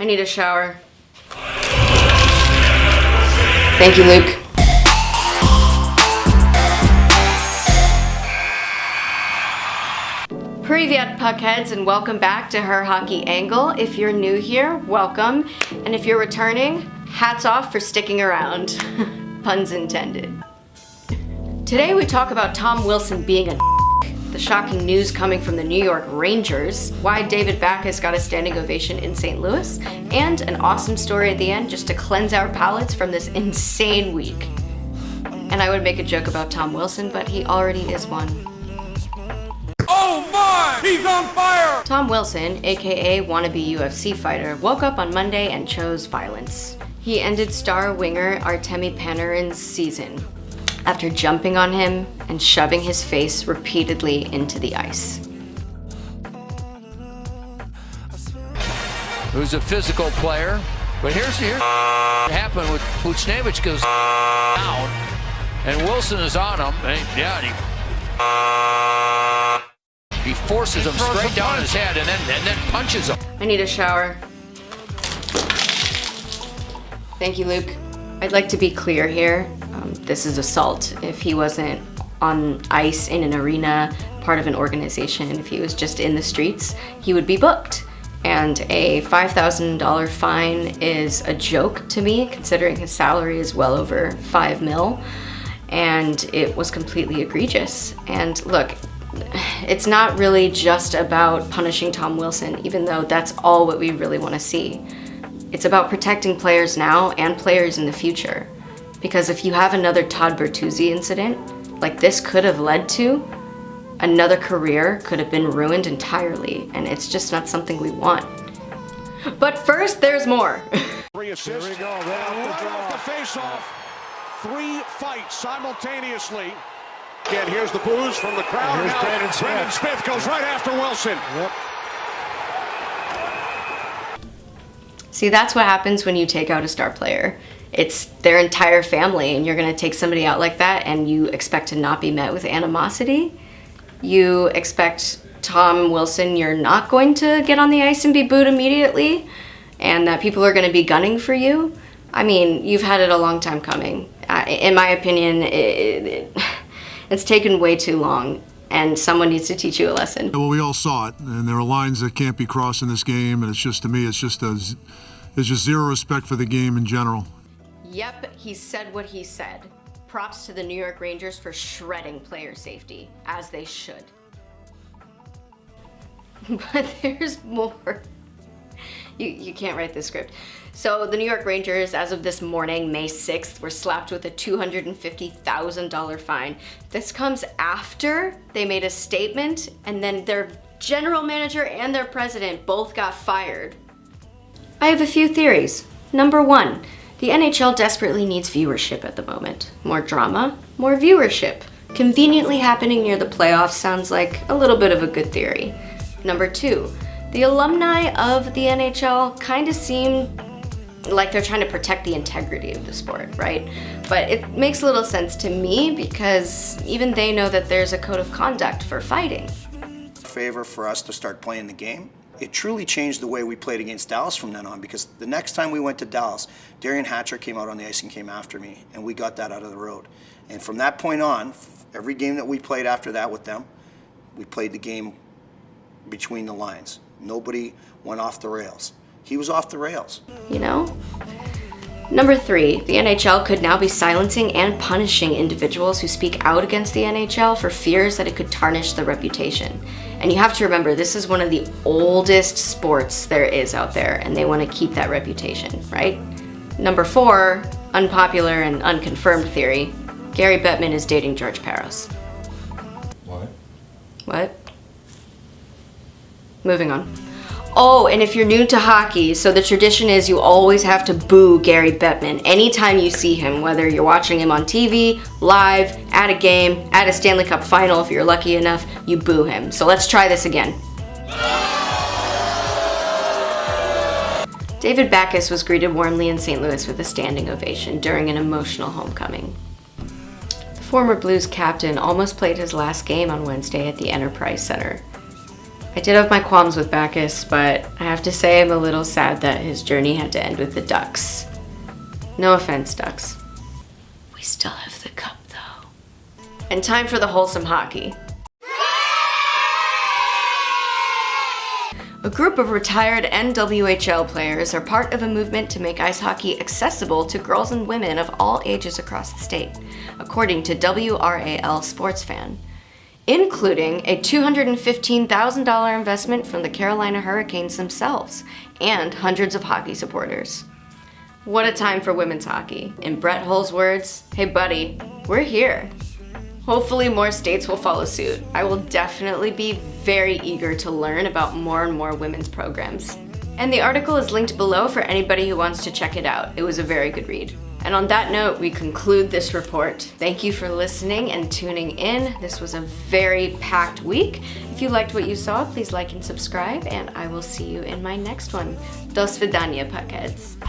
I need a shower. Thank you, Luke. Privyet, puckheads, and welcome back to Her Hockey Angle. If you're new here, welcome. And if you're returning, hats off for sticking around. Puns intended. Today we talk about Tom Wilson being a the shocking news coming from the New York Rangers, why David Backes got a standing ovation in St. Louis, and an awesome story at the end just to cleanse our palates from this insane week. And I would make a joke about Tom Wilson, but he already is one. Oh my! He's on fire! Tom Wilson, aka wannabe UFC fighter, woke up on Monday and chose violence. He ended star winger Artemi Panarin's season after jumping on him and shoving his face repeatedly into the ice. Who's a physical player, but here's what happened with Buchnevich goes down, and Wilson is on him, and he forces him straight down his head and then punches him. I need a shower. Thank you, Luke. I'd like to be clear here. This is assault. If he wasn't on ice in an arena, part of an organization, if he was just in the streets, he would be booked. And a $5,000 fine is a joke to me, considering his salary is well over $5 million. And it was completely egregious. And look, it's not really just about punishing Tom Wilson, even though that's all what we really want to see. It's about protecting players now and players in the future. Because if you have another Todd Bertuzzi incident, like this could have led to, another career could have been ruined entirely, and it's just not something we want. But first, there's more. 3 assists. Here we go. Right off the face-off. 3 fights simultaneously. Again, here's the boos from the crowd. Here's Brandon Smith. Brandon Smith goes right after Wilson. Yep. See, that's what happens when you take out a star player. It's their entire family, and you're gonna take somebody out like that and you expect to not be met with animosity? You expect Tom Wilson, you're not going to get on the ice and be booed immediately, and that people are gonna be gunning for you? I mean, you've had it a long time coming. In my opinion, it's taken way too long, and someone needs to teach you a lesson. Well, we all saw it, and there are lines that can't be crossed in this game, and it's just, to me, it's just zero respect for the game in general. Yep, he said what he said. Props to the New York Rangers for shredding player safety, as they should. But there's more. You can't write this script. So the New York Rangers, as of this morning, May 6th, were slapped with a $250,000 fine. This comes after they made a statement, and then their general manager and their president both got fired. I have a few theories. Number 1, the NHL desperately needs viewership at the moment. More drama, more viewership. Conveniently happening near the playoffs sounds like a little bit of a good theory. Number 2, the alumni of the NHL kind of seem like they're trying to protect the integrity of the sport, right? But it makes little sense to me because even they know that there's a code of conduct for fighting. Favor for us to start playing the game. It truly changed the way we played against Dallas from then on, because the next time we went to Dallas, Darian Hatcher came out on the ice and came after me, and we got that out of the road. And from that point on, every game that we played after that with them, we played the game between the lines. Nobody went off the rails. He was off the rails. You know? Number 3, the NHL could now be silencing and punishing individuals who speak out against the NHL for fears that it could tarnish their reputation. And you have to remember, this is one of the oldest sports there is out there, and they want to keep that reputation, right? Number 4, unpopular and unconfirmed theory, Gary Bettman is dating George Parros. What? Moving on. Oh, and if you're new to hockey, so the tradition is you always have to boo Gary Bettman anytime you see him, whether you're watching him on TV, live, at a game, at a Stanley Cup final, if you're lucky enough, you boo him. So let's try this again. David Backes was greeted warmly in St. Louis with a standing ovation during an emotional homecoming. The former Blues captain almost played his last game on Wednesday at the Enterprise Center. I did have my qualms with Bacchus, but I have to say I'm a little sad that his journey had to end with the Ducks. No offense, Ducks. We still have the cup, though. And time for the wholesome hockey. A group of retired NWHL players are part of a movement to make ice hockey accessible to girls and women of all ages across the state, according to WRAL Sports Fan, including a $215,000 investment from the Carolina Hurricanes themselves and hundreds of hockey supporters. What a time for women's hockey. In Brett Hull's words, "Hey buddy, we're here." Hopefully more states will follow suit. I will definitely be very eager to learn about more and more women's programs. And the article is linked below for anybody who wants to check it out. It was a very good read. And on that note, we conclude this report. Thank you for listening and tuning in. This was a very packed week. If you liked what you saw, please like and subscribe, and I will see you in my next one. Do svidaniya, puckheads.